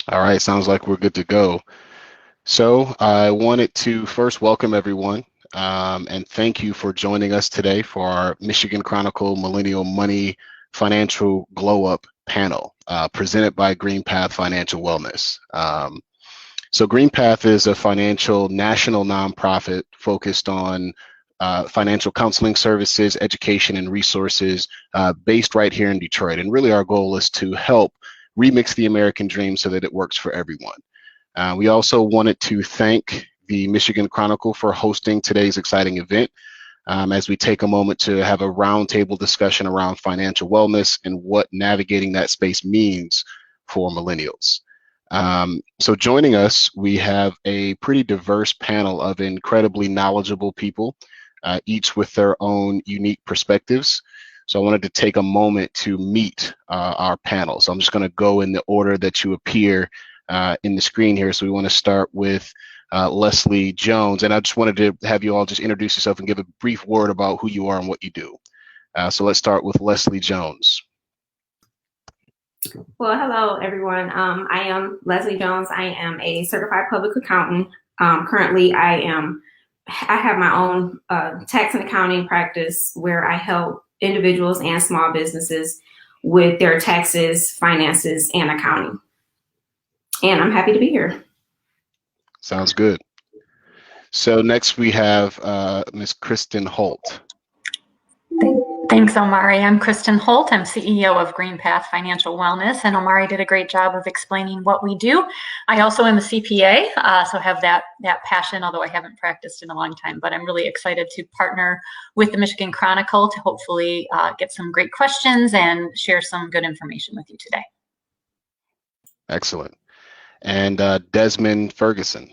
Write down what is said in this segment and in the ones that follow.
All right, sounds like we're good to go. So I wanted to first welcome everyone and thank you for joining us today for our Michigan Chronicle Millennial Money Financial Glow Up panel presented by Green Path Financial Wellness. So Green Path is a financial national nonprofit focused on financial counseling services, education, and resources based right here in Detroit. And really, our goal is to help remix the American dream so that it works for everyone. We also wanted to thank the Michigan Chronicle for hosting today's exciting event as we take a moment to have a roundtable discussion around financial wellness and what navigating that space means for millennials. So joining us, we have a pretty diverse panel of incredibly knowledgeable people, each with their own unique perspectives. So I wanted to take a moment to meet our panel. So I'm just going to go in the order that you appear in the screen here. So we want to start with Leslie Jones. And I just wanted to have you all just introduce yourself and give a brief word about who you are and what you do. So let's start with Leslie Jones. Well, hello, everyone. I am Leslie Jones. I am a certified public accountant. Currently, I have my own tax and accounting practice where I help individuals and small businesses with their taxes, finances, and accounting. And I'm happy to be here. Sounds good. So next we have Ms. Kristen Holt. Thanks, Omari. I'm Kristen Holt. I'm CEO of Green Path Financial Wellness, and Omari did a great job of explaining what we do. I also am a CPA, so have that passion, although I haven't practiced in a long time, but I'm really excited to partner with the Michigan Chronicle to hopefully get some great questions and share some good information with you today. Excellent. And Desmond Ferguson.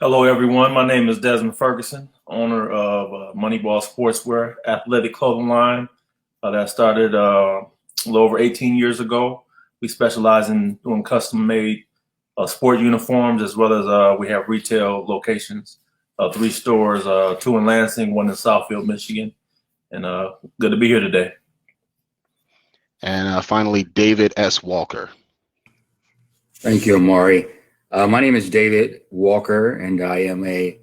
Hello, everyone. My name is Desmond Ferguson, owner of Moneyball Sportswear athletic clothing line that started a little over 18 years ago. We specialize in doing custom-made sport uniforms, as well as we have retail locations, 3 stores, 2 in Lansing, 1 in Southfield, Michigan. And good to be here today. And finally, David S. Walker. Thank you, Omari. My name is David Walker, and I am a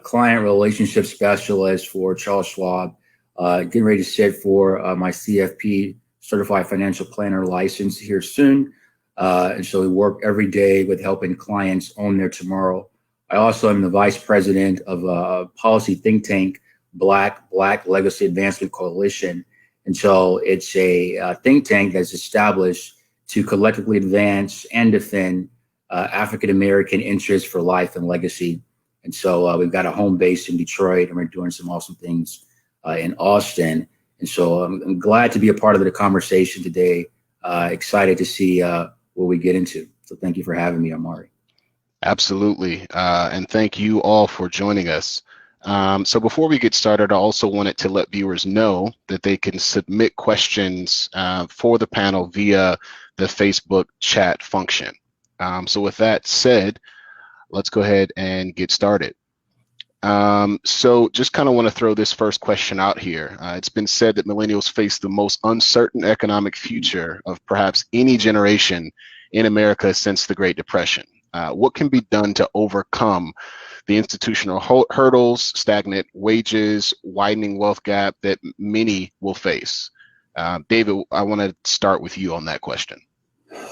client relationship specialist for Charles Schwab, getting ready to sit for my CFP, Certified Financial Planner license here soon. And so we work every day with helping clients own their tomorrow. I also am the vice president of a policy think tank, Black Legacy Advancement Coalition. And so it's a think tank that's established to collectively advance and defend African-American interests for life and legacy. And so we've got a home base in Detroit, and we're doing some awesome things in Austin. And so I'm glad to be a part of the conversation today. Excited to see what we get into. So thank you for having me, Omari. Absolutely. And thank you all for joining us. So before we get started, I also wanted to let viewers know that they can submit questions for the panel via the Facebook chat function. So with that said, let's go ahead and get started. So just kind of want to throw this first question out here. It's been said that millennials face the most uncertain economic future of perhaps any generation in America since the Great Depression. What can be done to overcome the institutional hurdles, stagnant wages, widening wealth gap that many will face? David, I want to start with you on that question.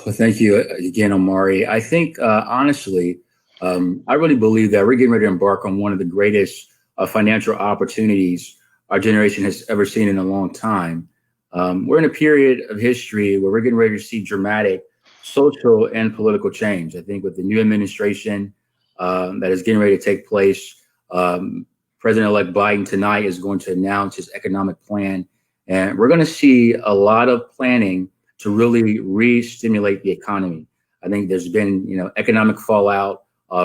Well, thank you again, Omari. I think, honestly, I really believe that we're getting ready to embark on one of the greatest financial opportunities our generation has ever seen in a long time. We're in a period of history where we're getting ready to see dramatic social and political change. I think with the new administration that is getting ready to take place, President-elect Biden tonight is going to announce his economic plan. And we're going to see a lot of planning to really re-stimulate the economy. I think there's been, economic fallout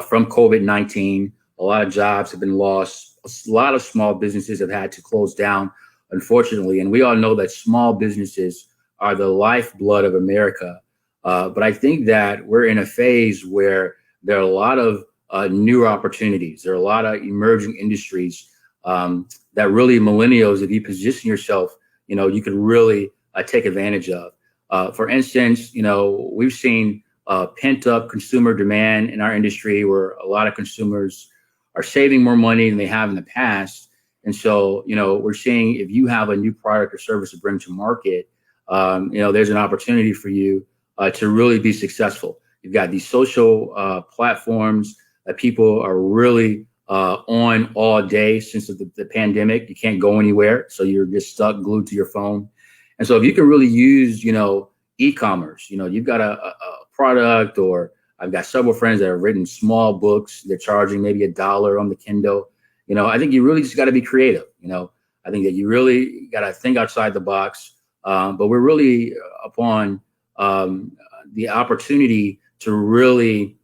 from COVID-19. A lot of jobs have been lost. A lot of small businesses have had to close down, unfortunately. And we all know that small businesses are the lifeblood of America. But I think that we're in a phase where there are a lot of new opportunities. There are a lot of emerging industries that really millennials, if you position yourself, you could really take advantage of. For instance, we've seen pent up consumer demand in our industry where a lot of consumers are saving more money than they have in the past. And so, we're seeing if you have a new product or service to bring to market, there's an opportunity for you to really be successful. You've got these social platforms that people are really on all day since the pandemic. You can't go anywhere, so you're just stuck glued to your phone. And so if you can really use, e-commerce, you've got a product, or I've got several friends that have written small books. They're charging maybe $1 on the Kindle. I think you really just got to be creative. I think that you really got to think outside the box. But we're really upon the opportunity to really,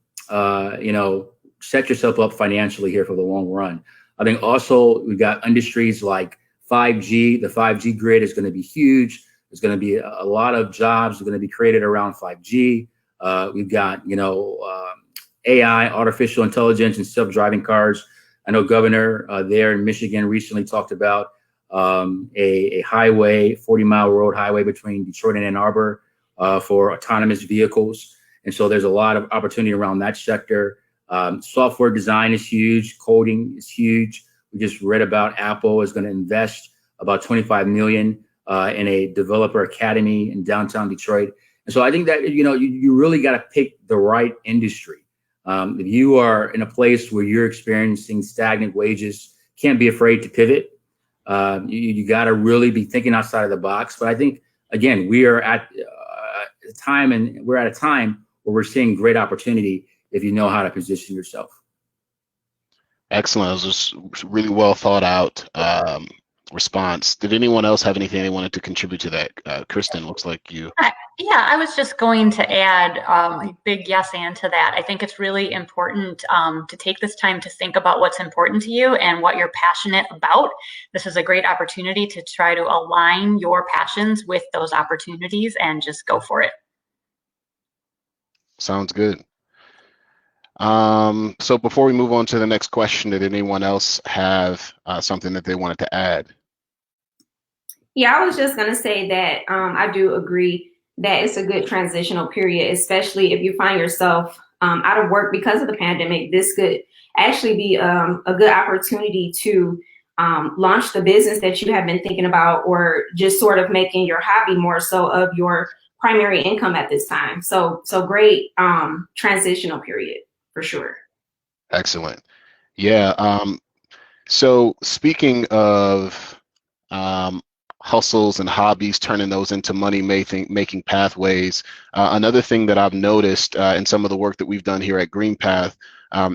set yourself up financially here for the long run. I think also we've got industries like 5G. The 5G grid is going to be huge. There's going to be a lot of jobs going to be created around 5G. We've got, AI, artificial intelligence, and self-driving cars. I know Governor there in Michigan recently talked about a highway, 40-mile road highway between Detroit and Ann Arbor for autonomous vehicles. And so there's a lot of opportunity around that sector. Software design is huge. Coding is huge. We just read about Apple is going to invest about $25 million in a developer academy in downtown Detroit. And so I think that, you really got to pick the right industry. If you are in a place where you're experiencing stagnant wages, can't be afraid to pivot. You got to really be thinking outside of the box. But I think, again, we are at a time where we're seeing great opportunity if you know how to position yourself. Excellent. It was just really well thought out response. Did anyone else have anything they wanted to contribute to that? Kristen, looks like you. Yeah, I was just going to add a big yes and to that. I think it's really important to take this time to think about what's important to you and what you're passionate about. This is a great opportunity to try to align your passions with those opportunities and just go for it. Sounds good. So before we move on to the next question, did anyone else have something that they wanted to add? Yeah, I was just going to say that I do agree that it's a good transitional period, especially if you find yourself out of work because of the pandemic. This could actually be a good opportunity to launch the business that you have been thinking about, or just sort of making your hobby more so of your primary income at this time. So great transitional period for sure. Excellent. Yeah. So speaking of hustles and hobbies, turning those into money making pathways, another thing that I've noticed in some of the work that we've done here at GreenPath,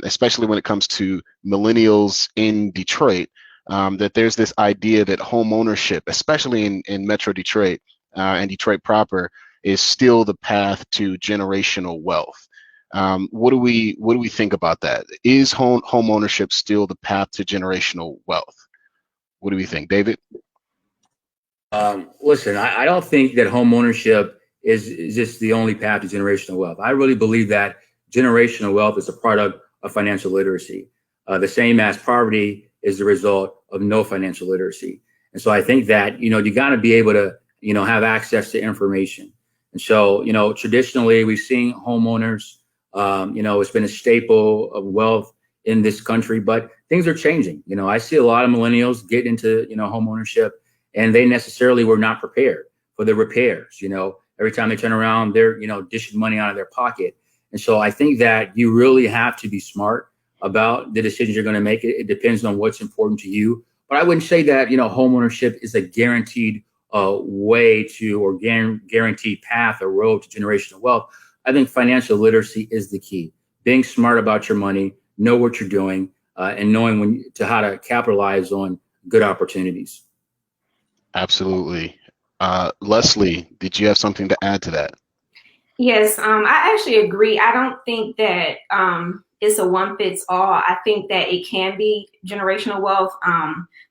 especially when it comes to millennials in Detroit, that there's this idea that home ownership, especially in Metro Detroit and Detroit proper, is still the path to generational wealth. What do we think about that? Is home ownership still the path to generational wealth? What do we think, David? Listen, I don't think that home ownership is just the only path to generational wealth. I really believe that generational wealth is a product of financial literacy, the same as poverty is the result of no financial literacy. And so I think that, you got to be able to, have access to information. And so, traditionally we've seen homeowners, it's been a staple of wealth in this country, but things are changing. I see a lot of millennials get into, home ownership, and they necessarily were not prepared for the repairs. Every time they turn around, they're, dishing money out of their pocket. And so I think that you really have to be smart about the decisions you're going to make. It depends on what's important to you. But I wouldn't say that, home ownership is a guaranteed way to, or guaranteed path or road to generational wealth. I think financial literacy is the key. Being smart about your money, know what you're doing, and knowing how to capitalize on good opportunities. Absolutely. Leslie, did you have something to add to that? Yes, I actually agree. I don't think that it's a one fits all. I think that it can be generational wealth,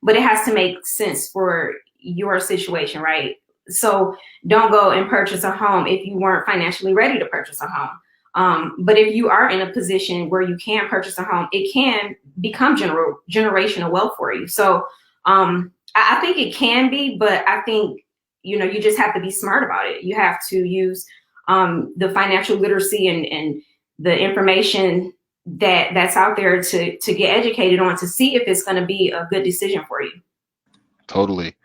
but it has to make sense for your situation, right? So don't go and purchase a home if you weren't financially ready to purchase a home. But if you are in a position where you can purchase a home, it can become generational wealth for you. So I think it can be, but I think, you just have to be smart about it. You have to use the financial literacy and the information that's out there to get educated on, to see if it's going to be a good decision for you. Totally.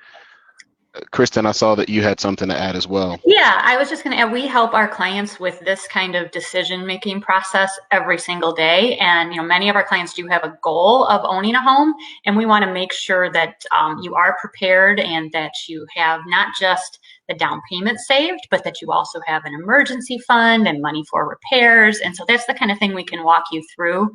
Kristen, I saw that you had something to add as well. Yeah, I was just going to add, we help our clients with this kind of decision-making process every single day. And, many of our clients do have a goal of owning a home, and we want to make sure that you are prepared and that you have not just the down payment saved, but that you also have an emergency fund and money for repairs. And so that's the kind of thing we can walk you through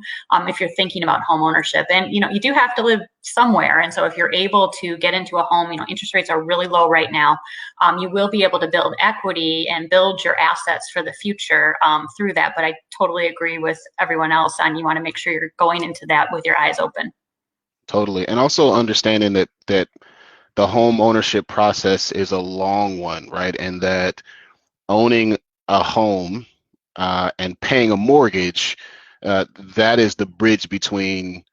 if you're thinking about home ownership. And, you do have to live somewhere. And so if you're able to get into a home, interest rates are really low right now. You will be able to build equity and build your assets for the future through that. But I totally agree with everyone else on, you want to make sure you're going into that with your eyes open. Totally. And also understanding that the home ownership process is a long one, right? And that owning a home and paying a mortgage, that is the bridge between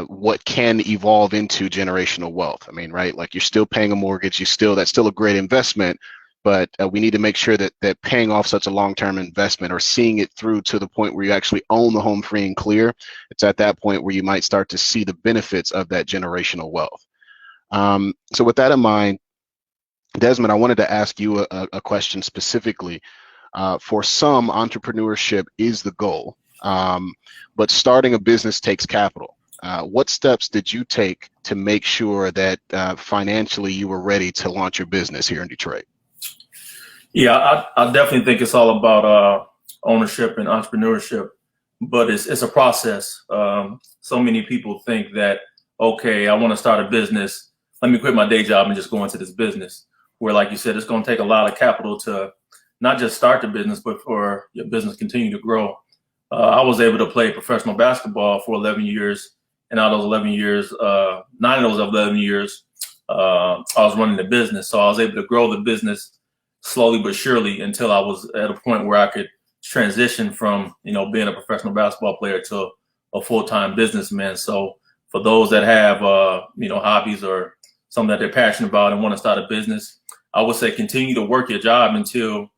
what can evolve into generational wealth. I mean, right? Like, you're still paying a mortgage, that's still a great investment, but we need to make sure that paying off such a long-term investment, or seeing it through to the point where you actually own the home free and clear, it's at that point where you might start to see the benefits of that generational wealth. So with that in mind, Desmond, I wanted to ask you a question specifically. For some, entrepreneurship is the goal, but starting a business takes capital. What steps did you take to make sure that financially you were ready to launch your business here in Detroit? Yeah, I definitely think it's all about ownership and entrepreneurship, but it's a process. So many people think that, okay, I want to start a business, let me quit my day job and just go into this business, where, like you said, it's going to take a lot of capital to not just start the business, but for your business continue to grow. I was able to play professional basketball for 11 years. And out of those 11 years, 9 of those 11 years, I was running the business. So I was able to grow the business slowly but surely until I was at a point where I could transition from, being a professional basketball player to a full-time businessman. So for those that have, hobbies or something that they're passionate about and want to start a business, I would say continue to work your job until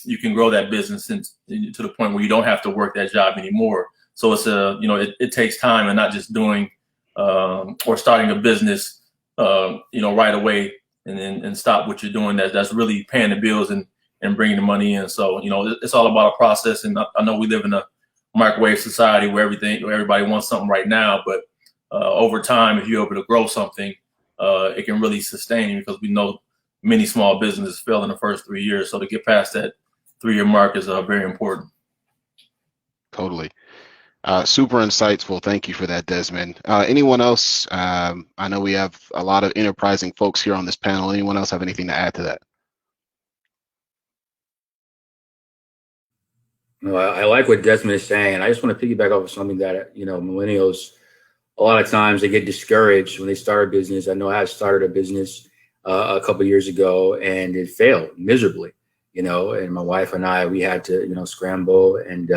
you can grow that business to the point where you don't have to work that job anymore. So it's it takes time, and not just doing or starting a business, right away and stop what you're doing. That's really paying the bills and bringing the money in. So, it's all about a process. And I know we live in a microwave society where everybody wants something right now, but over time, if you're able to grow something, it can really sustain you, because we know many small businesses fail in the first 3 years. So to get past that 3-year mark is very important. Totally. Super insightful. Thank you for that, Desmond. Anyone else? I know we have a lot of enterprising folks here on this panel. Anyone else have anything to add to that? No, I like what Desmond is saying. I just want to piggyback off of something that, millennials, a lot of times they get discouraged when they start a business. I know I started a business a couple of years ago, and it failed miserably, and my wife and I, we had to, scramble and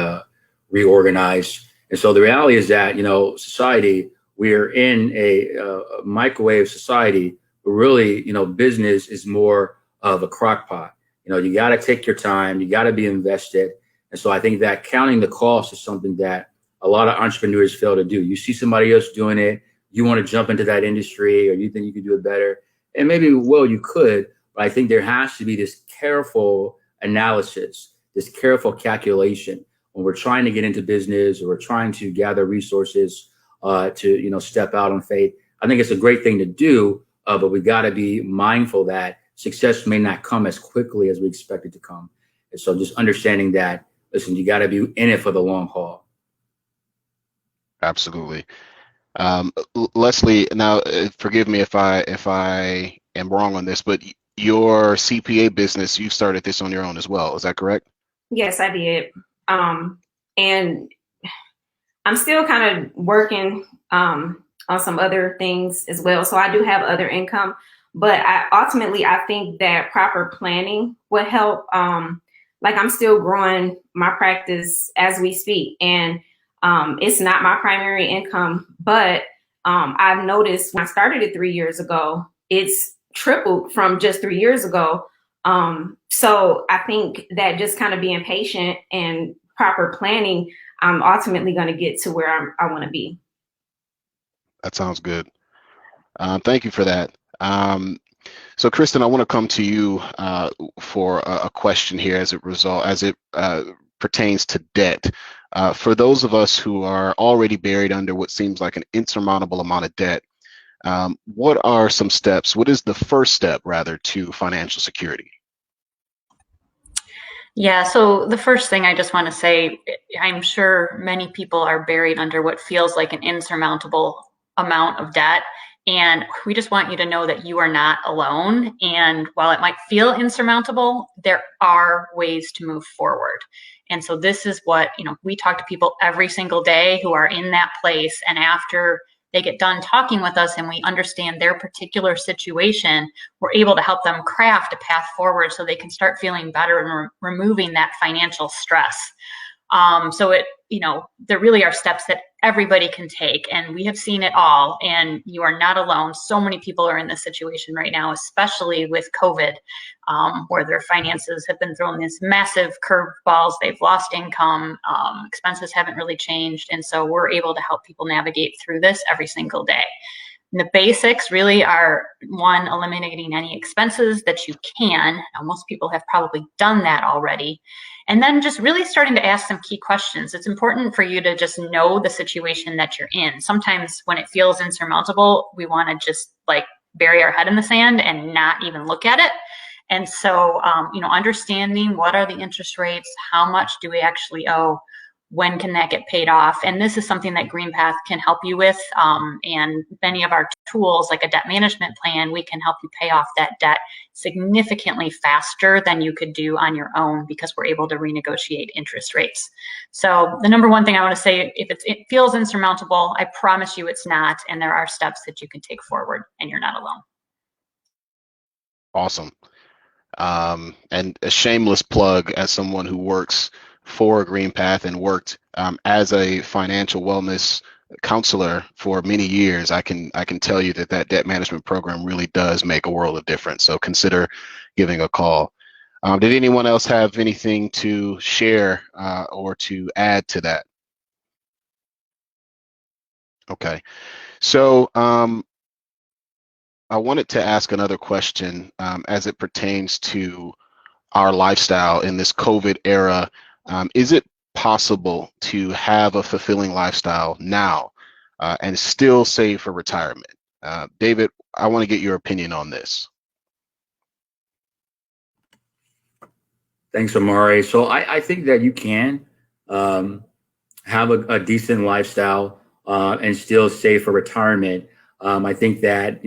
reorganize. And so the reality is that, society, we're in a microwave society, but really, business is more of a crock pot. You got to take your time, you got to be invested. And so I think that counting the cost is something that a lot of entrepreneurs fail to do. You see somebody else doing it, you want to jump into that industry, or you think you could do it better. And maybe, you could, but I think there has to be this careful analysis, this careful calculation when we're trying to get into business, or we're trying to gather resources to, step out on faith. I think it's a great thing to do, but we got to be mindful that success may not come as quickly as we expect it to come. And so just understanding that, listen, you got to be in it for the long haul. Absolutely. Leslie, now forgive me if I am wrong on this, but your CPA business, you started this on your own as well. Is that correct? Yes, I did. And I'm still kind of working on some other things as well. So I do have other income, but ultimately I think that proper planning would help. Like, I'm still growing my practice as we speak, and it's not my primary income, but I've noticed when I started it 3 years ago, it's tripled from just 3 years ago. So I think that just kind of being patient and proper planning, I'm ultimately going to get to where I want to be. That sounds good. Thank you for that. So, Kristen, I want to come to you for a question here as it pertains to debt. For those of us who are already buried under what seems like an insurmountable amount of debt, what are some steps? What is the first step, rather, to financial security? Yeah, so the first thing I just want to say, I'm sure many people are buried under what feels like an insurmountable amount of debt. And we just want you to know that you are not alone. And while it might feel insurmountable, there are ways to move forward. And so this is what, we talk to people every single day who are in that place. And after they get done talking with us and we understand their particular situation, we're able to help them craft a path forward so they can start feeling better and removing that financial stress. So there really are steps that everybody can take, and we have seen it all, and you are not alone. So many people are in this situation right now, especially with COVID, where their finances have been thrown these massive curveballs. They've lost income, expenses haven't really changed, and so we're able to help people navigate through this every single day. And the basics really are, one, eliminating any expenses that you can. Now, most people have probably done that already. And then just really starting to ask some key questions. It's important for you to just know the situation that you're in. Sometimes when it feels insurmountable, we want to just bury our head in the sand and not even look at it. And so, understanding what are the interest rates, how much do we actually owe, when can that get paid off? And this is something that GreenPath can help you with. And many of our tools, like a debt management plan, we can help you pay off that debt significantly faster than you could do on your own because we're able to renegotiate interest rates. So the number one thing I want to say, if it feels insurmountable, I promise you it's not. And there are steps that you can take forward, and you're not alone. Awesome. And a shameless plug, as someone who works for GreenPath and worked as a financial wellness counselor for many years, I can tell you that debt management program really does make a world of difference. So consider giving a call. Did anyone else have anything to share or to add to that? Okay, so I wanted to ask another question as it pertains to our lifestyle in this COVID era. Is it possible to have a fulfilling lifestyle now and still save for retirement? David, I want to get your opinion on this. Thanks, Amari. So I think that you can have a decent lifestyle and still save for retirement. I think that,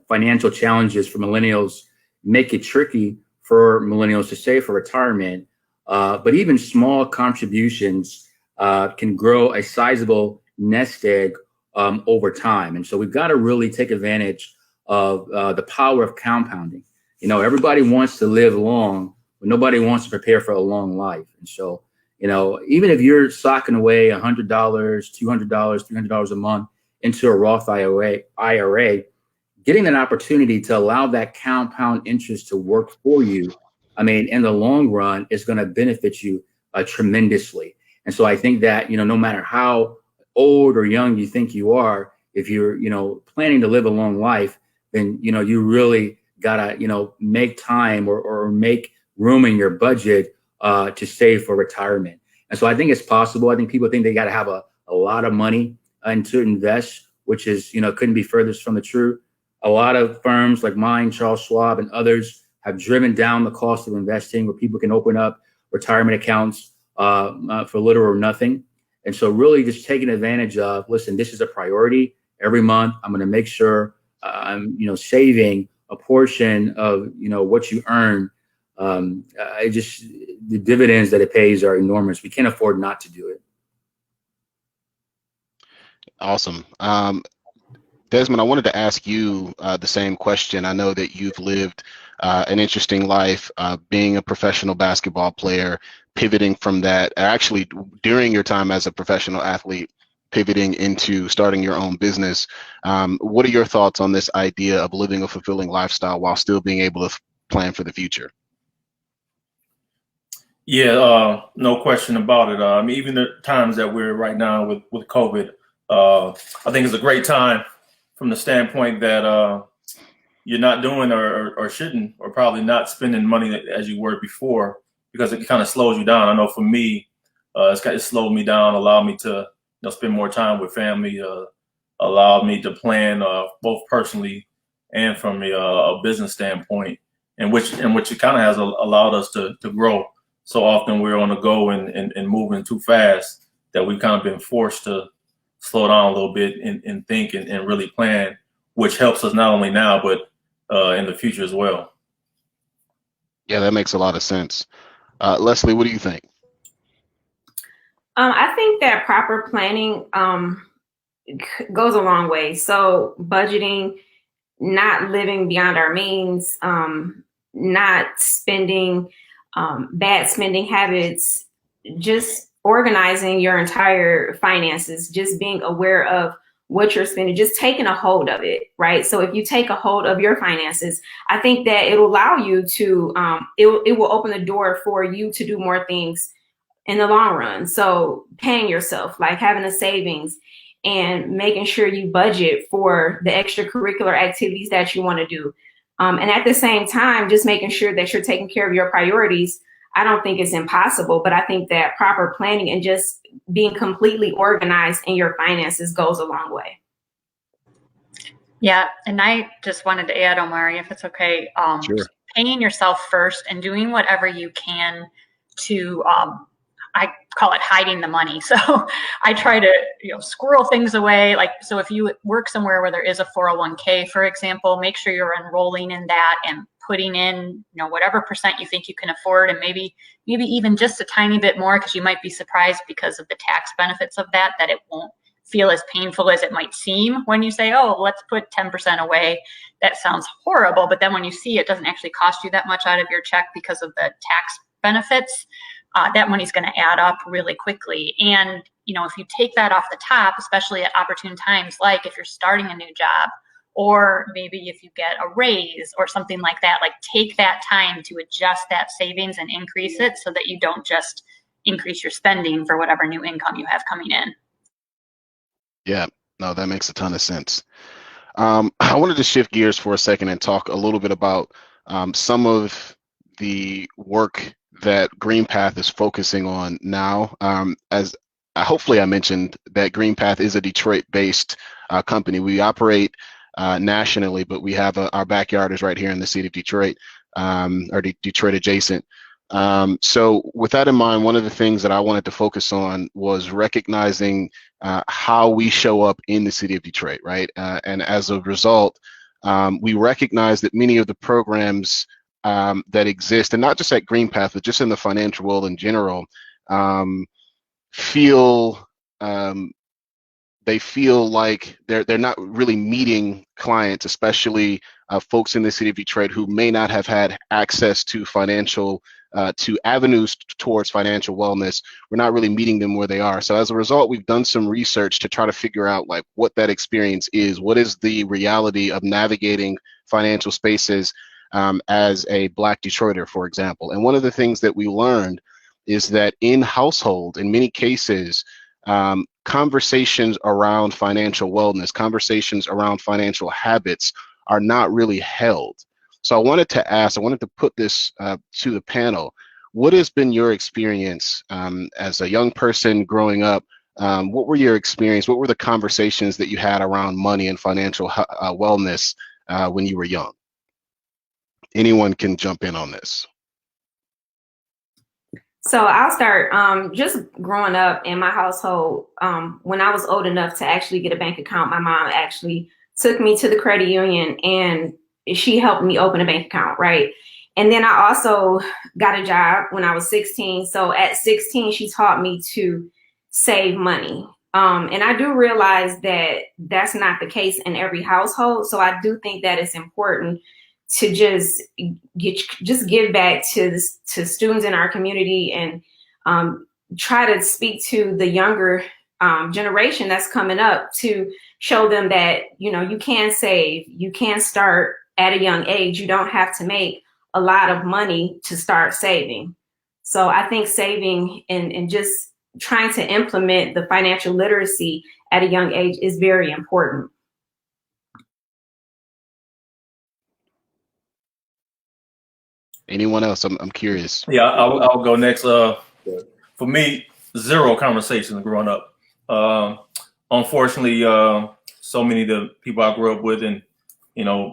financial challenges for millennials make it tricky for millennials to save for retirement. But even small contributions can grow a sizable nest egg over time. And so we've got to really take advantage of the power of compounding. Everybody wants to live long, but nobody wants to prepare for a long life. And so, even if you're socking away $100, $200, $300 a month into a Roth IRA, getting an opportunity to allow that compound interest to work for you, in the long run, is going to benefit you tremendously. And so I think that, no matter how old or young you think you are, if you're, planning to live a long life, then, you really got to, make time or make room in your budget to save for retirement. And so I think it's possible. I think people think they got to have a lot of money and to invest, which is, couldn't be furthest from the truth. A lot of firms like mine, Charles Schwab, and others have driven down the cost of investing, where people can open up retirement accounts for little or nothing. And so really just taking advantage of, listen, this is a priority. Every month, I'm going to make sure I'm, saving a portion of, what you earn. The dividends that it pays are enormous. We can't afford not to do it. Awesome. Desmond, I wanted to ask you the same question. I know that you've lived an interesting life being a professional basketball player, pivoting from that, actually during your time as a professional athlete, pivoting into starting your own business. What are your thoughts on this idea of living a fulfilling lifestyle while still being able to plan for the future? No question about it. I mean, even the times that we're right now with COVID, I think it's a great time from the standpoint that you're not doing or shouldn't or probably not spending money as you were before, because it kind of slows you down. I know for me, it slowed me down, allowed me to spend more time with family, allowed me to plan both personally and from a business standpoint, in which it kind of has allowed us to grow. So often we're on the go and moving too fast that we've kind of been forced to slow down a little bit and think and really plan, which helps us not only now but in the future as well. Yeah, that makes a lot of sense. Leslie, what do you think? I think that proper planning goes a long way. So budgeting, not living beyond our means, not spending, bad spending habits, just organizing your entire finances, just being aware of what you're spending, just taking a hold of it, right? So if you take a hold of your finances, I think that it'll allow you to, it will open the door for you to do more things in the long run. So paying yourself, like having a savings and making sure you budget for the extracurricular activities that you want to do. And at the same time, just making sure that you're taking care of your priorities. I don't think it's impossible, but I think that proper planning and just being completely organized in your finances goes a long way. Yeah, and I just wanted to add, Omari, if it's okay, Sure. paying yourself first and doing whatever you can to I call it hiding the money. So I try to, squirrel things away. Like, so if you work somewhere where there is a 401k, for example, make sure you're enrolling in that and putting in, whatever percent you think you can afford, and maybe even just a tiny bit more, because you might be surprised because of the tax benefits of that it won't feel as painful as it might seem when you say, oh, let's put 10% away. That sounds horrible. But then when you see it doesn't actually cost you that much out of your check because of the tax benefits, that money's going to add up really quickly. And, if you take that off the top, especially at opportune times, like if you're starting a new job, or maybe if you get a raise or something like that, like take that time to adjust that savings and increase it so that you don't just increase your spending for whatever new income you have coming in. Yeah, no, that makes a ton of sense. I wanted to shift gears for a second and talk a little bit about some of the work that GreenPath is focusing on now. As hopefully I mentioned that GreenPath is a Detroit-based company. We operate nationally, but we have our backyard is right here in the city of Detroit, or Detroit adjacent. So with that in mind, one of the things that I wanted to focus on was recognizing how we show up in the city of Detroit, right? And as a result, we recognize that many of the programs that exist, and not just at GreenPath, but just in the financial world in general, feel they feel like they're not really meeting clients, especially folks in the city of Detroit who may not have had access to to avenues towards financial wellness. We're not really meeting them where they are. So as a result, we've done some research to try to figure out like what that experience is. What is the reality of navigating financial spaces as a Black Detroiter, for example? And one of the things that we learned is that in many cases, conversations around financial wellness, conversations around financial habits are not really held. So I wanted to put this to the panel. What has been your experience as a young person growing up? What were your experience? What were the conversations that you had around money and financial wellness when you were young? Anyone can jump in on this. So I'll start. Just growing up in my household, when I was old enough to actually get a bank account, my mom actually took me to the credit union and she helped me open a bank account, right? And then I also got a job when I was 16. So at 16, she taught me to save money. And I do realize that that's not the case in every household. So I do think that it's important to just give back to students in our community and try to speak to the younger generation that's coming up to show them that, you can save, you can start at a young age. You don't have to make a lot of money to start saving. So I think saving and just trying to implement the financial literacy at a young age is very important. Anyone else? I'm curious. Yeah, I'll go next. For me, zero conversations growing up. Unfortunately, so many of the people I grew up with, and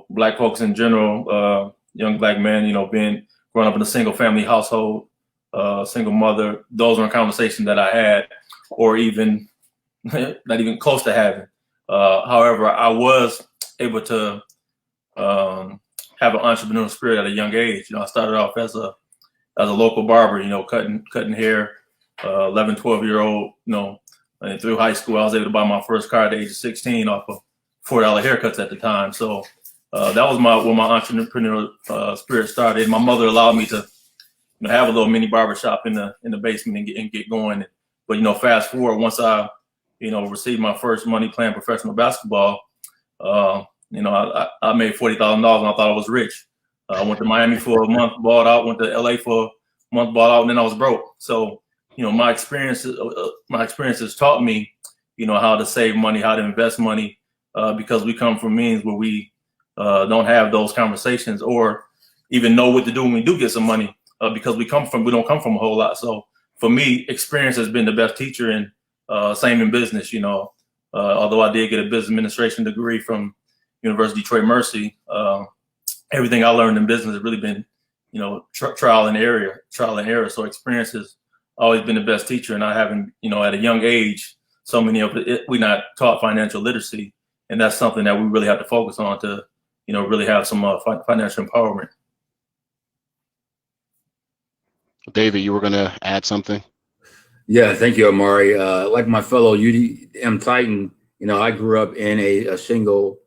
Black folks in general, young Black men, being growing up in a single family household, single mother, those weren't conversations that I had, or even not even close to having. However, I was able to have an entrepreneurial spirit at a young age. I started off as a local barber, cutting hair, 11, 12-year-old, and through high school, I was able to buy my first car at the age of 16 off of $4 haircuts at the time. So that was where my entrepreneurial spirit started. My mother allowed me to have a little mini barber shop in the basement and get going. But fast forward, once I received my first money playing professional basketball, I made $40,000 and I thought I was rich. I went to Miami for a month, balled out. Went to LA for a month, balled out, and then I was broke. So my experiences taught me how to save money, how to invest money, because we come from means where we don't have those conversations or even know what to do when we do get some money, because we don't come from a whole lot. So for me, experience has been the best teacher, and same in business. Although I did get a business administration degree from University of Detroit Mercy, everything I learned in business has really been, trial and error. So experience has always been the best teacher. And I haven't, at a young age, so many of it, we're not taught financial literacy. And that's something that we really have to focus on to, really have some financial empowerment. David, you were going to add something? Yeah, thank you, Amari. Like my fellow UDM Titan, I grew up in a single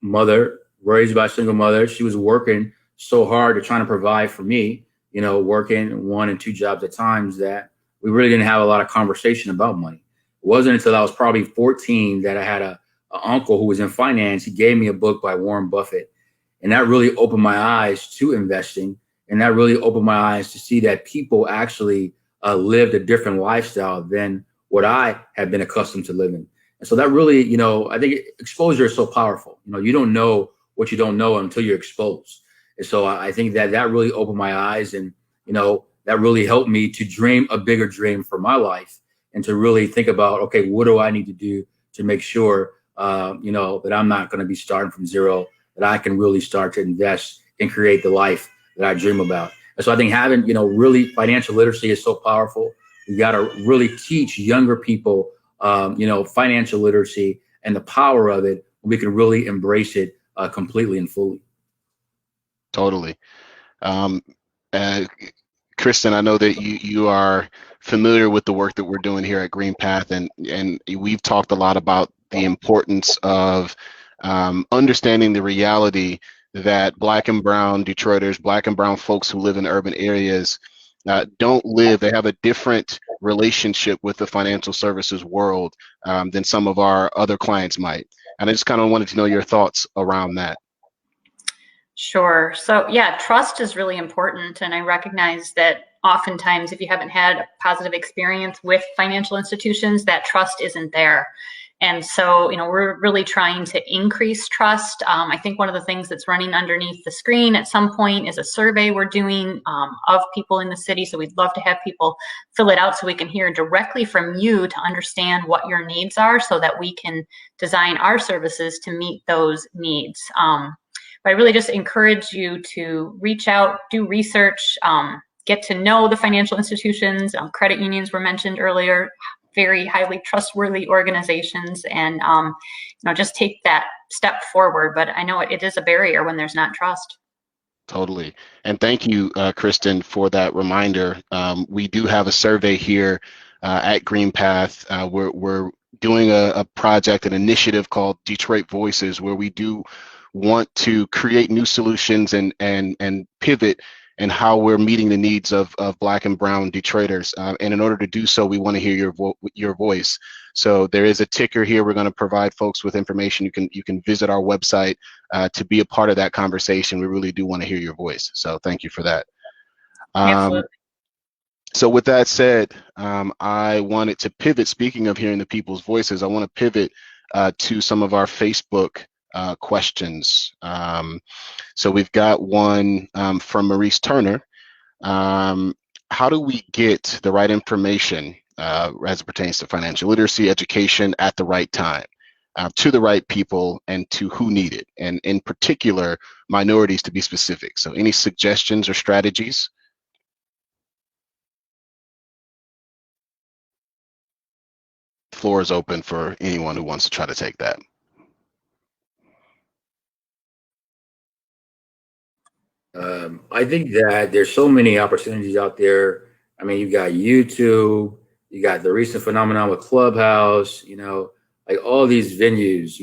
mother, raised by a single mother. She was working so hard to trying to provide for me, working 1 and 2 jobs at times, that we really didn't have a lot of conversation about money. It wasn't until I was probably 14 that I had a uncle who was in finance. He gave me a book by Warren Buffett, and that really opened my eyes to investing. And that really opened my eyes to see that people actually lived a different lifestyle than what I had been accustomed to living. And so that really, I think exposure is so powerful. You don't know what you don't know until you're exposed. And so I think that really opened my eyes, and, that really helped me to dream a bigger dream for my life, and to really think about, okay, what do I need to do to make sure, that I'm not going to be starting from zero, that I can really start to invest and create the life that I dream about. And so I think having, really financial literacy is so powerful. We got to really teach younger people, financial literacy and the power of it. We can really embrace it completely and fully. Totally. Kristen, I know that you are familiar with the work that we're doing here at Green Path, and we've talked a lot about the importance of understanding the reality that Black and Brown Detroiters, Black and Brown folks who live in urban areas they have a different relationship with the financial services world than some of our other clients might. And I just kind of wanted to know your thoughts around that. Sure. So yeah, trust is really important. And I recognize that oftentimes if you haven't had a positive experience with financial institutions, that trust isn't there. And so, we're really trying to increase trust. I think one of the things that's running underneath the screen at some point is a survey we're doing of people in the city. So we'd love to have people fill it out so we can hear directly from you to understand what your needs are, so that we can design our services to meet those needs. But I really just encourage you to reach out, do research, get to know the financial institutions. Credit unions were mentioned earlier, very highly trustworthy organizations, and just take that step forward. But I know it is a barrier when there's not trust. Totally. And thank you, Kristen, for that reminder. We do have a survey here at Green Path. We're doing a project, an initiative called Detroit Voices, where we do want to create new solutions and pivot and how we're meeting the needs of Black and Brown Detroiters. And in order to do so, we want to hear your voice. So there is a ticker here. We're going to provide folks with information. You can visit our website to be a part of that conversation. We really do want to hear your voice. So thank you for that. Absolutely. So with that said, I wanted to pivot. Speaking of hearing the people's voices, I want to pivot to some of our Facebook questions. So we've got one from Maurice Turner. How do we get the right information as it pertains to financial literacy education at the right time, to the right people, and to who need it, and in particular, minorities to be specific? So any suggestions or strategies? Floor is open for anyone who wants to try to take that. I think that there's so many opportunities out there. I mean, you got YouTube, you got the recent phenomenon with Clubhouse, like all these venues,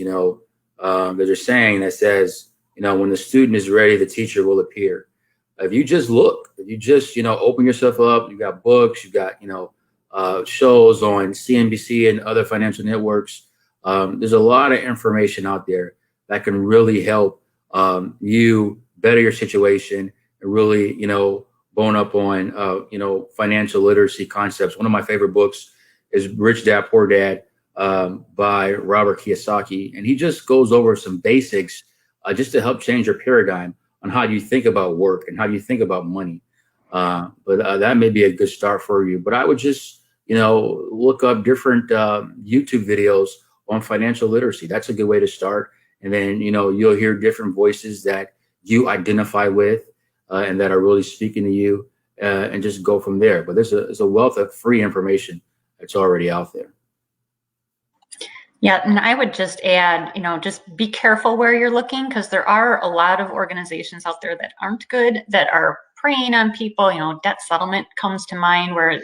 that are saying that says, when the student is ready, the teacher will appear. If you just look, if you just, open yourself up, you got books, you got, shows on CNBC and other financial networks. There's a lot of information out there that can really help you better your situation and really, bone up on, financial literacy concepts. One of my favorite books is Rich Dad, Poor Dad by Robert Kiyosaki. And he just goes over some basics just to help change your paradigm on how you think about work and how you think about money. But that may be a good start for you. But I would just, look up different YouTube videos on financial literacy. That's a good way to start. And then, you'll hear different voices that you identify with and that are really speaking to you and just go from there. But there's a wealth of free information that's already out there. Yeah, and I would just add, just be careful where you're looking, because there are a lot of organizations out there that aren't good, that are preying on people. Debt settlement comes to mind, where,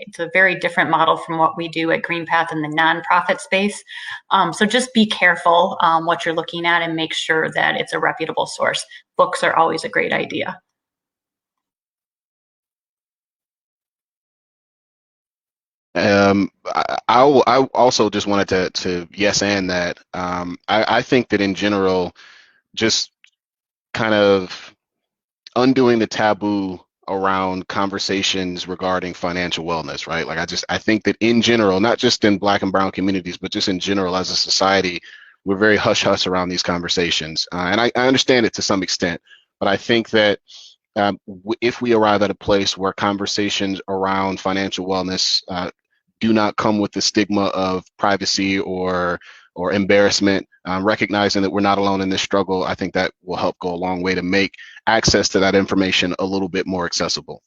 it's a very different model from what we do at GreenPath in the nonprofit space. So just be careful what you're looking at and make sure that it's a reputable source. Books are always a great idea. I also just wanted to yes and that. I think that in general, just kind of undoing the taboo around conversations regarding financial wellness, right? Like I think that in general, not just in Black and brown communities, but just in general as a society, we're very hush hush around these conversations. And I understand it to some extent, but I think that if we arrive at a place where conversations around financial wellness do not come with the stigma of privacy or embarrassment, recognizing that we're not alone in this struggle, I think that will help go a long way to make access to that information a little bit more accessible.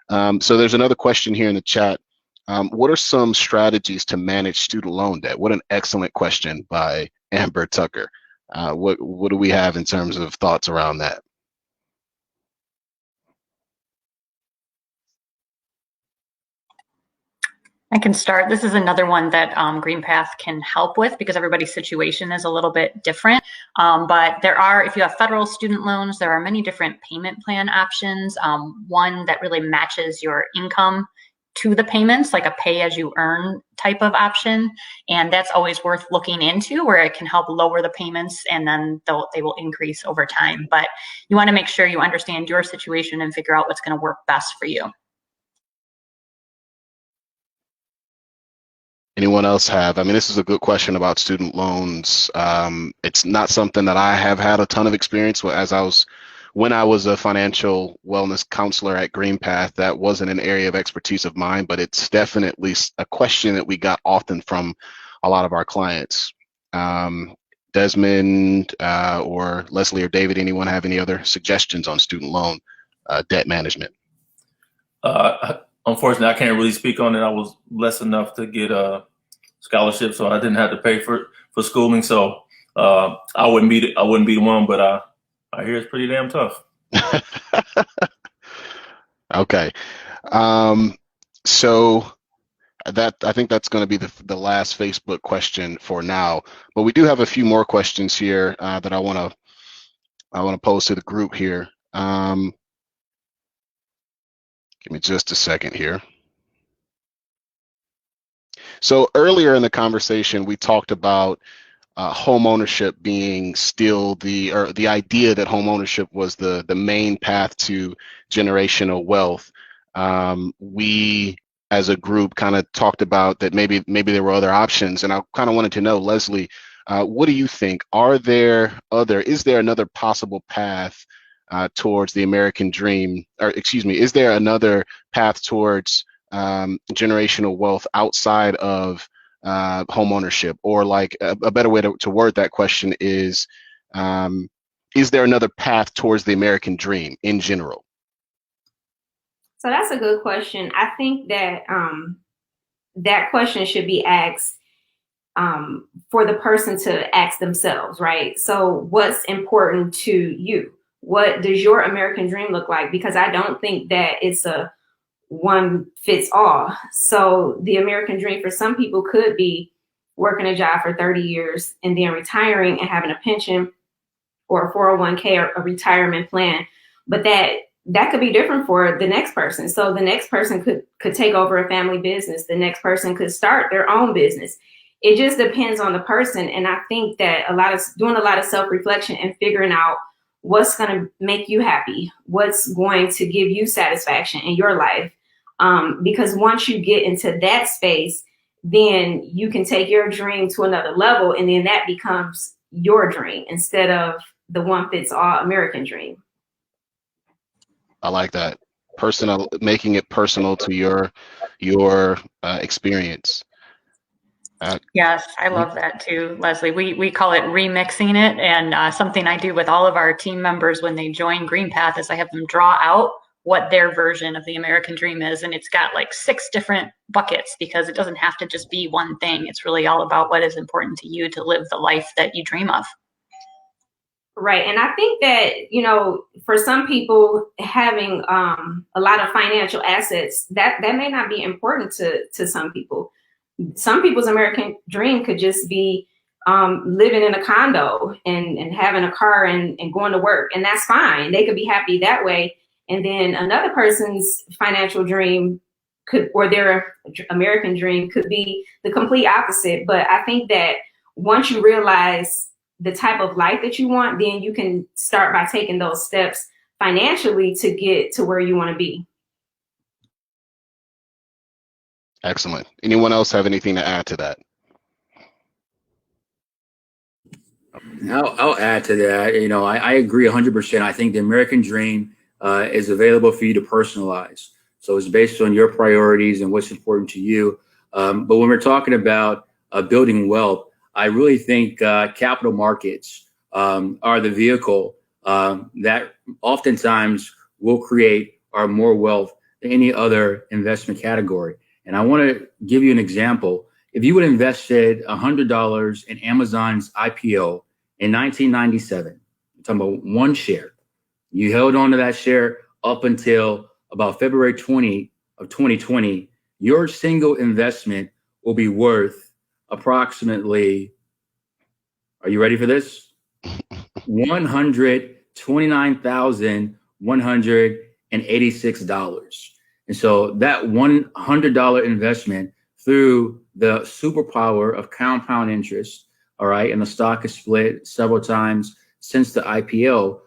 So there's another question here in the chat. What are some strategies to manage student loan debt? What an excellent question by Amber Tucker. What do we have in terms of thoughts around that? I can start. This is another one that GreenPath can help with, because everybody's situation is a little bit different. But there are, if you have federal student loans, there are many different payment plan options. One that really matches your income to the payments, like a pay as you earn type of option. And that's always worth looking into, where it can help lower the payments and then they will increase over time. But you want to make sure you understand your situation and figure out what's going to work best for you. Anyone else have? I mean, this is a good question about student loans. It's not something that I have had a ton of experience with. When I was a financial wellness counselor at GreenPath, that wasn't an area of expertise of mine, but it's definitely a question that we got often from a lot of our clients. Desmond or Leslie or David, anyone have any other suggestions on student loan debt management? Unfortunately, I can't really speak on it. I was blessed enough to get a scholarship, so I didn't have to pay for schooling. So I wouldn't be the one, but I hear it's pretty damn tough. Okay, so I think that's going to be the last Facebook question for now. But we do have a few more questions here that I want to pose to the group here. Give me just a second here. So earlier in the conversation, we talked about home ownership being still the idea that home ownership was the main path to generational wealth. we as a group kind of talked about that maybe there were other options, and I kind of wanted to know, Leslie, what do you think? Is there another possible path towards the American dream, or excuse me, is there another path towards generational wealth outside of home ownership? Or like a better way to word that question is there another path towards the American dream in general? So that's a good question. I think that that question should be asked for the person to ask themselves, right? So what's important to you? What does your American dream look like? Because I don't think that it's a one fits all. So the American dream for some people could be working a job for 30 years and then retiring and having a pension or a 401k or a retirement plan. But that could be different for the next person. So the next person could take over a family business. The next person could start their own business. It just depends on the person. And I think that doing a lot of self-reflection and figuring out what's going to make you happy, what's going to give you satisfaction in your life. Because once you get into that space, then you can take your dream to another level, and then that becomes your dream instead of the one fits all American dream. I like that. Personal, making it personal to your experience. Yes, I love that too, Leslie. We call it remixing it, and something I do with all of our team members when they join GreenPath is I have them draw out what their version of the American dream is, and it's got like 6 different buckets because it doesn't have to just be one thing. It's really all about what is important to you to live the life that you dream of. Right. And I think that, for some people having a lot of financial assets, that may not be important to some people. Some people's American dream could just be living in a condo and having a car and going to work. And that's fine. They could be happy that way. And then another person's financial dream or their American dream could be the complete opposite. But I think that once you realize the type of life that you want, then you can start by taking those steps financially to get to where you want to be. Excellent. Anyone else have anything to add to that? I'll add to that. I agree 100%. I think the American dream is available for you to personalize. So it's based on your priorities and what's important to you. But when we're talking about building wealth, I really think capital markets are the vehicle that oftentimes will create or more wealth than any other investment category. And I want to give you an example. If you would have invested $100 in Amazon's IPO in 1997, I'm talking about one share, you held on to that share up until about February 20 of 2020, your single investment will be worth approximately, are you ready for this? $129,186. And so that $100 investment through the superpower of compound interest, all right, and the stock has split several times since the IPO,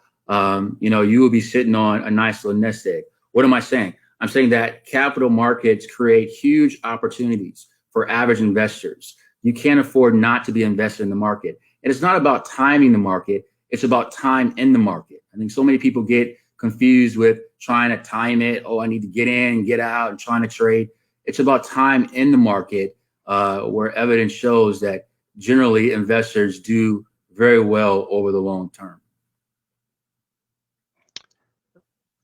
you will be sitting on a nice little nest egg. What am I saying? I'm saying that capital markets create huge opportunities for average investors. You can't afford not to be invested in the market. And it's not about timing the market. It's about time in the market. I think so many people get confused with trying to time it. Oh, I need to get in and get out and trying to trade. It's about time in the market where evidence shows that generally investors do very well over the long term.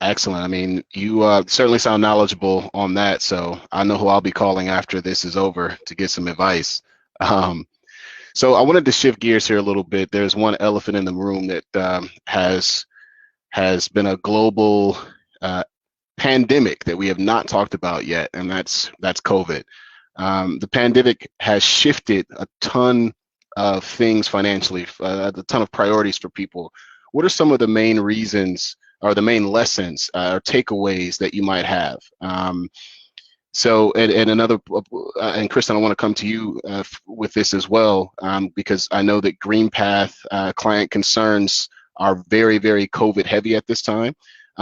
Excellent. I mean, you certainly sound knowledgeable on that. So I know who I'll be calling after this is over to get some advice. So I wanted to shift gears here a little bit. There's one elephant in the room that has been a global pandemic that we have not talked about yet, and that's COVID. The pandemic has shifted a ton of things financially, a ton of priorities for people. What are some of the main reasons or the main lessons or takeaways that you might have? And Kristen, I want to come to you with this as well, because I know that GreenPath client concerns are very, very COVID heavy at this time.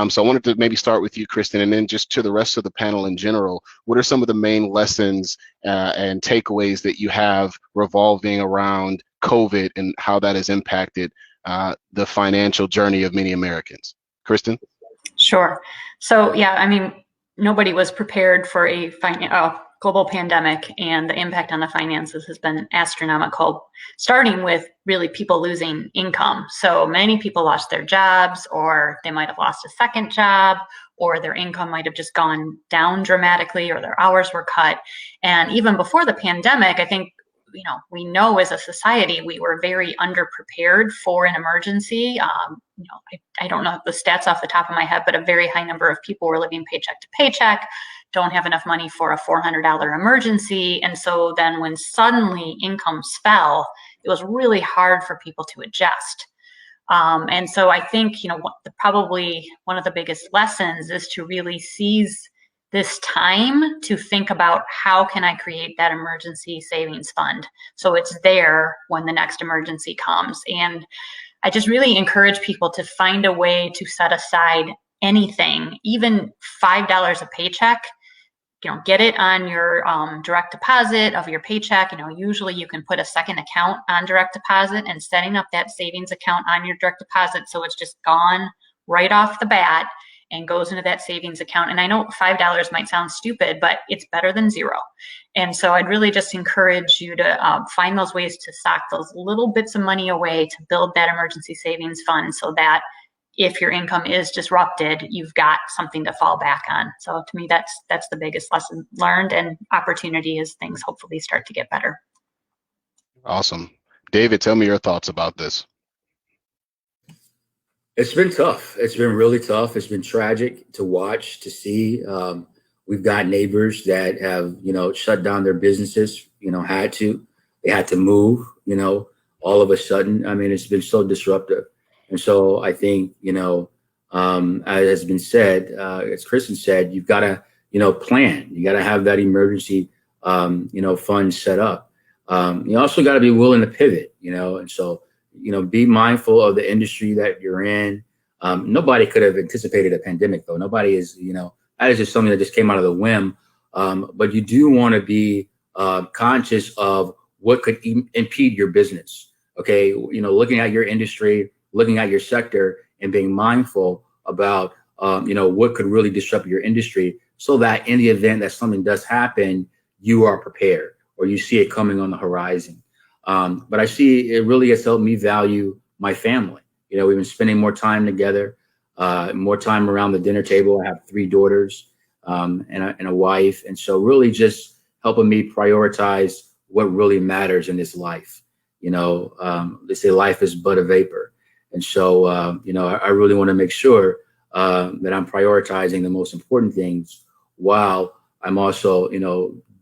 So I wanted to maybe start with you, Kristen, and then just to the rest of the panel in general. What are some of the main lessons and takeaways that you have revolving around COVID and how that has impacted the financial journey of many Americans? Kristen? Sure. So yeah, I mean, nobody was prepared for a global pandemic, and the impact on the finances has been astronomical, starting with really people losing income. So many people lost their jobs, or they might have lost a second job, or their income might have just gone down dramatically, or their hours were cut. And even before the pandemic, I think, we know as a society we were very underprepared for an emergency. I don't know the stats off the top of my head, but a very high number of people were living paycheck to paycheck, don't have enough money for a $400 emergency. And so then when suddenly incomes fell, it was really hard for people to adjust. And so I think, probably one of the biggest lessons is to really seize this time to think about how can I create that emergency savings fund so it's there when the next emergency comes. And I just really encourage people to find a way to set aside anything, even $5 a paycheck. Get it on your direct deposit of your paycheck. Usually you can put a second account on direct deposit, and setting up that savings account on your direct deposit so it's just gone right off the bat and goes into that savings account. And I know $5 might sound stupid, but it's better than zero. And so I'd really just encourage you to find those ways to sock those little bits of money away to build that emergency savings fund, so that if your income is disrupted, you've got something to fall back on. So to me, that's the biggest lesson learned, and opportunity as things hopefully start to get better. Awesome. David, tell me your thoughts about this. It's been tough. It's been really tough. It's been tragic to watch, to see. We've got neighbors that have, shut down their businesses, they had to move, all of a sudden. I mean, it's been so disruptive. And so I think, as has been said, as Kristen said, you've got to, plan. You got to have that emergency, fund set up. You also got to be willing to pivot, and so, be mindful of the industry that you're in. Nobody could have anticipated a pandemic, though. Nobody is, that is just something that just came out of the whim. But you do want to be conscious of what could impede your business. Okay. Looking at your industry, looking at your sector, and being mindful about, what could really disrupt your industry, so that in the event that something does happen, you are prepared, or you see it coming on the horizon. But I see it really has helped me value my family. We've been spending more time together, more time around the dinner table. I have 3 daughters and a wife. And so really just helping me prioritize what really matters in this life. They say life is but a vapor. And so, I really want to make sure that I'm prioritizing the most important things, while I'm also,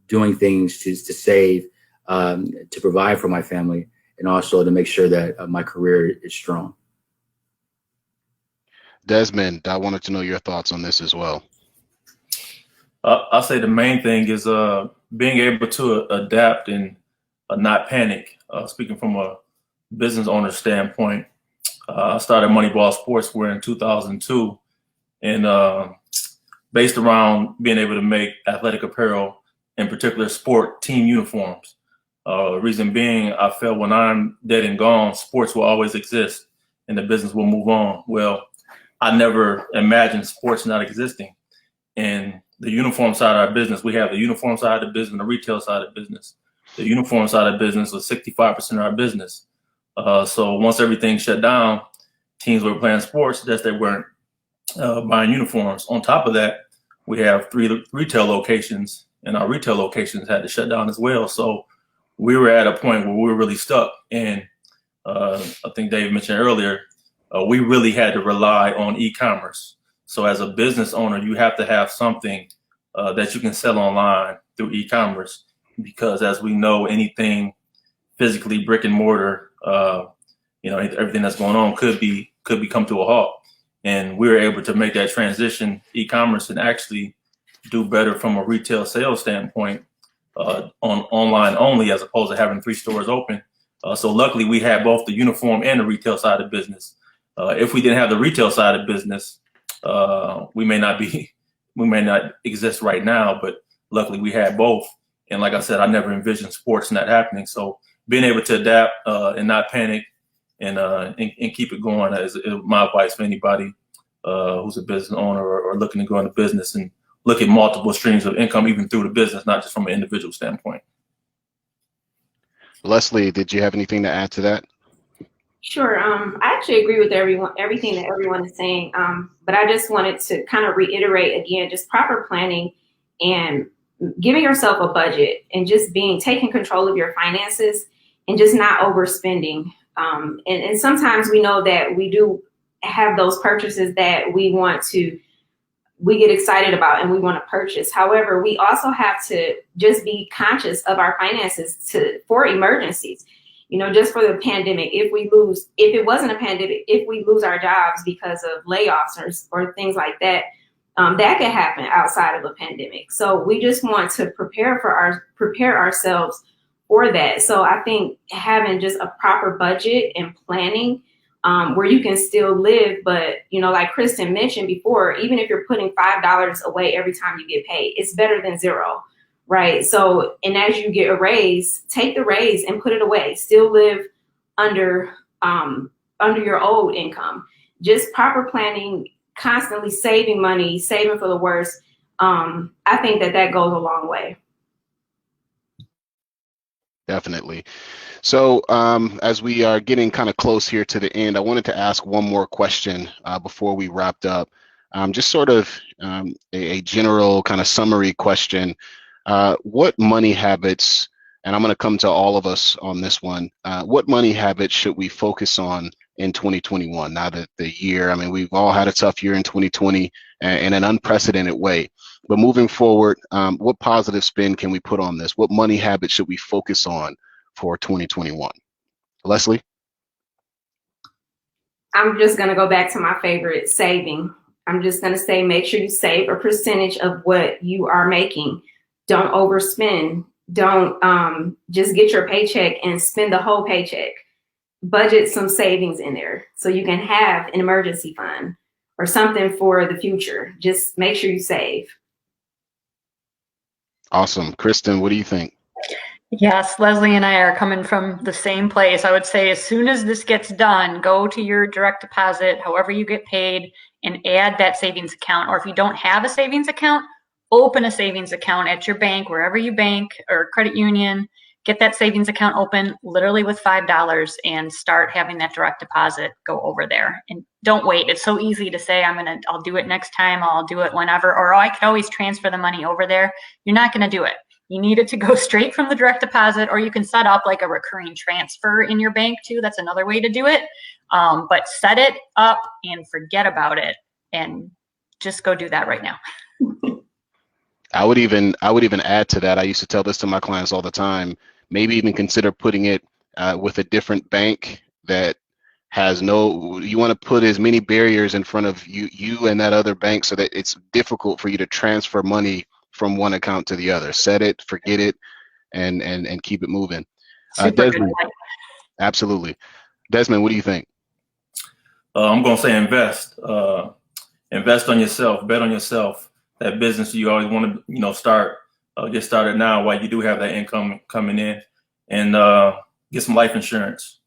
doing things to save, to provide for my family, and also to make sure that my career is strong. Desmond, I wanted to know your thoughts on this as well. I'll say the main thing is being able to adapt and not panic. Speaking from a business owner standpoint, I started Moneyball Sportswear in 2002, and based around being able to make athletic apparel, in particular sport team uniforms. Reason being, I felt when I'm dead and gone, sports will always exist and the business will move on. Well, I never imagined sports not existing. And the uniform side of our business, we have the uniform side of the business and the retail side of the business. The uniform side of the business was 65% of our business. So once everything shut down, teams were playing sports, that's they weren't buying uniforms. On top of that, we have 3 retail locations, and our retail locations had to shut down as well. So we were at a point where we were really stuck. And I think Dave mentioned earlier, we really had to rely on e-commerce. So as a business owner, you have to have something that you can sell online through e-commerce, because as we know, anything physically brick and mortar, everything that's going on could come to a halt. And we were able to make that transition e-commerce and actually do better from a retail sales standpoint on online only, as opposed to having 3 stores open. So luckily we had both the uniform and the retail side of business. If we didn't have the retail side of business, we may not exist right now, but luckily we had both. And like I said, I never envisioned sports not happening. So being able to adapt and not panic and keep it going is my advice for anybody who's a business owner or looking to go into business, and look at multiple streams of income even through the business, not just from an individual standpoint. Leslie, did you have anything to add to that? Sure. I actually agree with everything that everyone is saying. But I just wanted to kind of reiterate again, just proper planning and giving yourself a budget and just taking control of your finances and just not overspending. And sometimes we know that we do have those purchases that we get excited about and we want to purchase. However, we also have to just be conscious of our finances for emergencies. Just for the pandemic, if it wasn't a pandemic, if we lose our jobs because of layoffs or things like that, that could happen outside of a pandemic. So we just want to prepare ourselves for that. So I think having just a proper budget and planning where you can still live, but like Kristen mentioned before, even if you're putting $5 away every time you get paid, it's better than zero. Right. So, and as you get a raise, take the raise and put it away. Still live under your old income. Just proper planning, constantly saving money, saving for the worst. I think that goes a long way. Definitely. So as we are getting kind of close here to the end, I wanted to ask one more question before we wrapped up. Just sort of a general kind of summary question. What money habits, and I'm going to come to all of us on this one, what money habits should we focus on in 2021? Now that the year, we've all had a tough year in 2020 in an unprecedented way. But moving forward, what positive spin can we put on this? What money habits should we focus on for 2021? Leslie? I'm just going to go back to my favorite, saving. I'm just going to say, make sure you save a percentage of what you are making. Don't overspend. Don't just get your paycheck and spend the whole paycheck. Budget some savings in there so you can have an emergency fund or something for the future. Just make sure you save. Awesome. Kristen, what do you think? Yes, Leslie and I are coming from the same place. I would say as soon as this gets done, go to your direct deposit, however you get paid, and add that savings account. Or if you don't have a savings account, open a savings account at your bank, wherever you bank or credit union. Get that savings account open literally with $5 and start having that direct deposit go over there. And don't wait. It's so easy to say, I'll do it next time. I'll do it whenever, or I could always transfer the money over there. You're not going to do it. You need it to go straight from the direct deposit, or you can set up like a recurring transfer in your bank too. That's another way to do it. But set it up and forget about it and just go do that right now. I would even add to that. I used to tell this to my clients all the time. Maybe even consider putting it with a different bank that has you want to put as many barriers in front of you and that other bank so that it's difficult for you to transfer money from one account to the other. Set it, forget it, and keep it moving. Desmond, absolutely. Desmond, what do you think? I'm going to say invest. Invest on yourself. Bet on yourself. That business you always want to, start. Get started now while you do have that income coming in, and get some life insurance.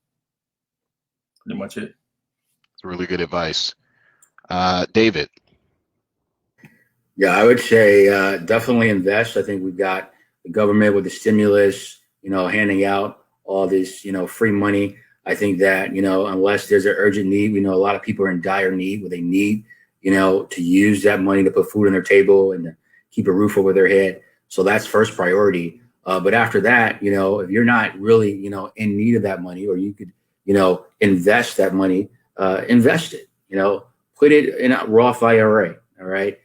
Pretty much it. It's really good advice. David. Yeah, I would say definitely invest. I think we've got the government with the stimulus, handing out all this, free money. I think that, unless there's an urgent need, we know a lot of people are in dire need where they need, to use that money to put food on their table and to keep a roof over their head. So that's first priority. But after that, if you're not really, in need of that money, or you could, invest that money, invest it, put it in a Roth IRA. All right.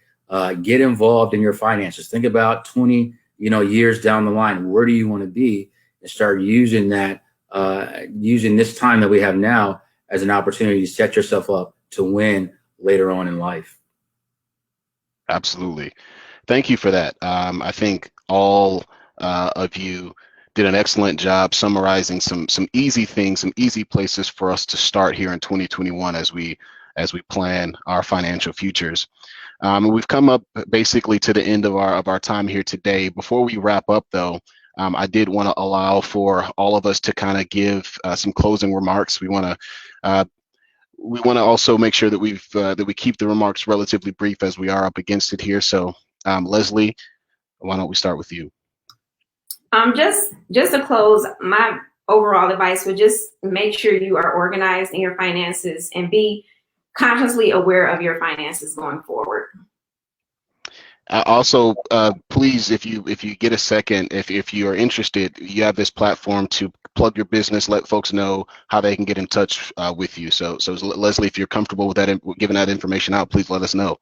Get involved in your finances. Think about 20, years down the line. Where do you want to be? And start using that, using this time that we have now as an opportunity to set yourself up to win later on in life. Absolutely. Thank you for that. I think all of you did an excellent job summarizing some easy things, some easy places for us to start here in 2021 as we as we plan our financial futures. We've come up basically to the end of our time here today. Before we wrap up, though, I did want to allow for all of us to kind of give some closing remarks. We want to also make sure that we keep the remarks relatively brief as we are up against it here. So, Leslie, why don't we start with you? Just to close, my overall advice would just make sure you are organized in your finances and be consciously aware of your finances going forward. Also, please, if you get a second, if you are interested, you have this platform to plug your business, let folks know how they can get in touch with you. So Leslie, if you're comfortable with that, giving that information out, please let us know.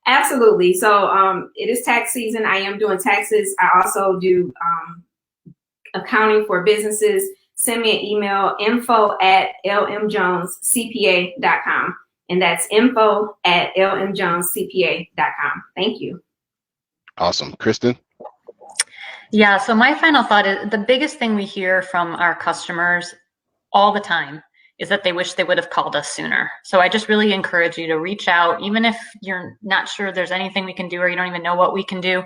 Absolutely. So it is tax season. I am doing taxes. I also do accounting for businesses. Send me an email, info@lmjonescpa.com. And that's info@lmjonescpa.com. Thank you. Awesome. Kristen? Yeah, so my final thought is the biggest thing we hear from our customers all the time is that they wish they would have called us sooner. So I just really encourage you to reach out, even if you're not sure there's anything we can do or you don't even know what we can do.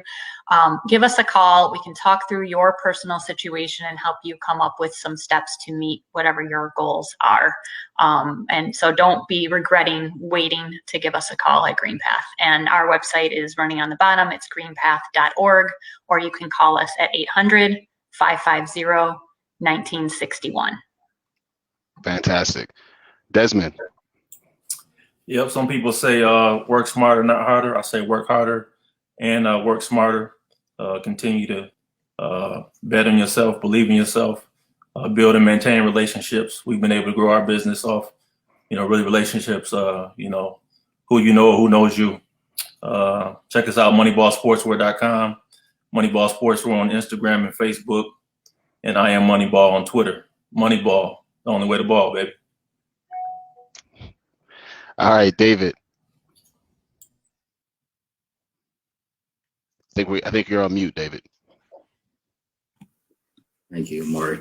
Give us a call. We can talk through your personal situation and help you come up with some steps to meet whatever your goals are. And so don't be regretting waiting to give us a call at GreenPath. And our website is running on the bottom. It's greenpath.org, or you can call us at 800-550-1961. Fantastic. Desmond? Yep, some people say work smarter, not harder. I say work harder and work smarter. Continue to bet on yourself, believe in yourself, build and maintain relationships. We've been able to grow our business off, really relationships, who you know or who knows you. Check us out, moneyballsportswear.com, Moneyball Sportswear on Instagram and Facebook, and I am Moneyball on Twitter. Moneyball, the only way to ball, baby. All right, David. I think you're on mute, David. Thank you, Maury.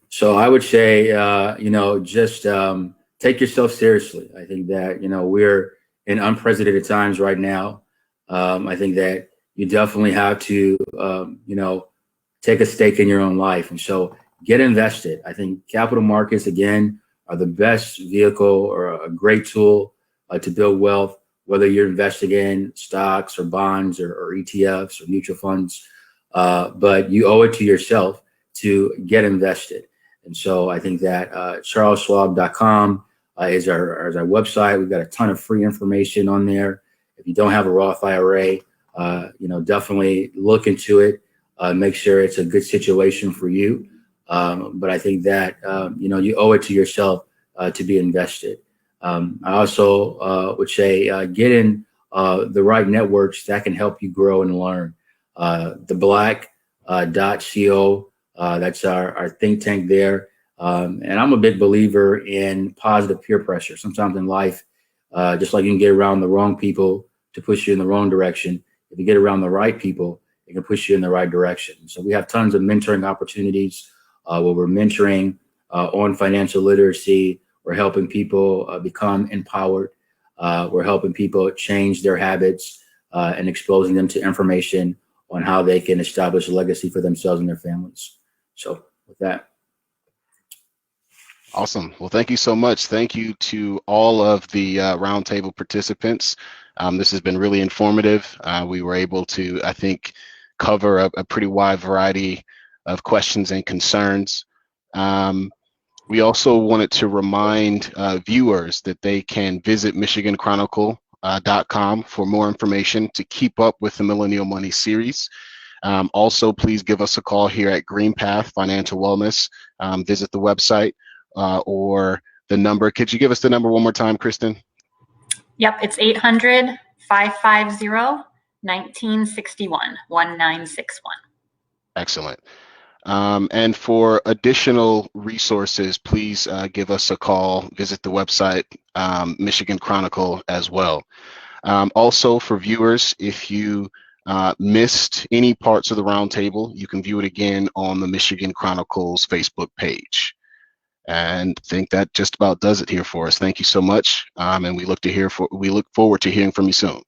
So I would say, just take yourself seriously. I think that, we're in unprecedented times right now. I think that you definitely have to, take a stake in your own life. And so get invested. I think capital markets, again, are the best vehicle or a great tool to build wealth, whether you're investing in stocks or bonds or ETFs or mutual funds. But you owe it to yourself to get invested. And so I think that charlesschwab.com is our website. We've got a ton of free information on there. If you don't have a Roth IRA, definitely look into it. Make sure it's a good situation for you. But I think that, you owe it to yourself to be invested. I also would say get in the right networks that can help you grow and learn. theblack.co, that's our think tank there. And I'm a big believer in positive peer pressure. Sometimes in life, just like you can get around the wrong people to push you in the wrong direction, if you get around the right people, it can push you in the right direction. So we have tons of mentoring opportunities where we're mentoring on financial literacy. We're helping people become empowered. We're helping people change their habits and exposing them to information on how they can establish a legacy for themselves and their families. So with that. Awesome. Well, thank you so much. Thank you to all of the roundtable participants. This has been really informative. We were able to, I think, cover a pretty wide variety of questions and concerns. We also wanted to remind viewers that they can visit michiganchronicle.com for more information to keep up with the Millennial Money series. Also, please give us a call here at GreenPath Financial Wellness. Visit the website or the number. Could you give us the number one more time, Kristen? Yep, it's 800-550-1961, 1961. Excellent. And for additional resources, please give us a call, visit the website, Michigan Chronicle as well. Also for viewers, if you missed any parts of the roundtable, you can view it again on the Michigan Chronicle's Facebook page. And think that just about does it here for us. Thank you so much, and we look forward to hearing from you soon.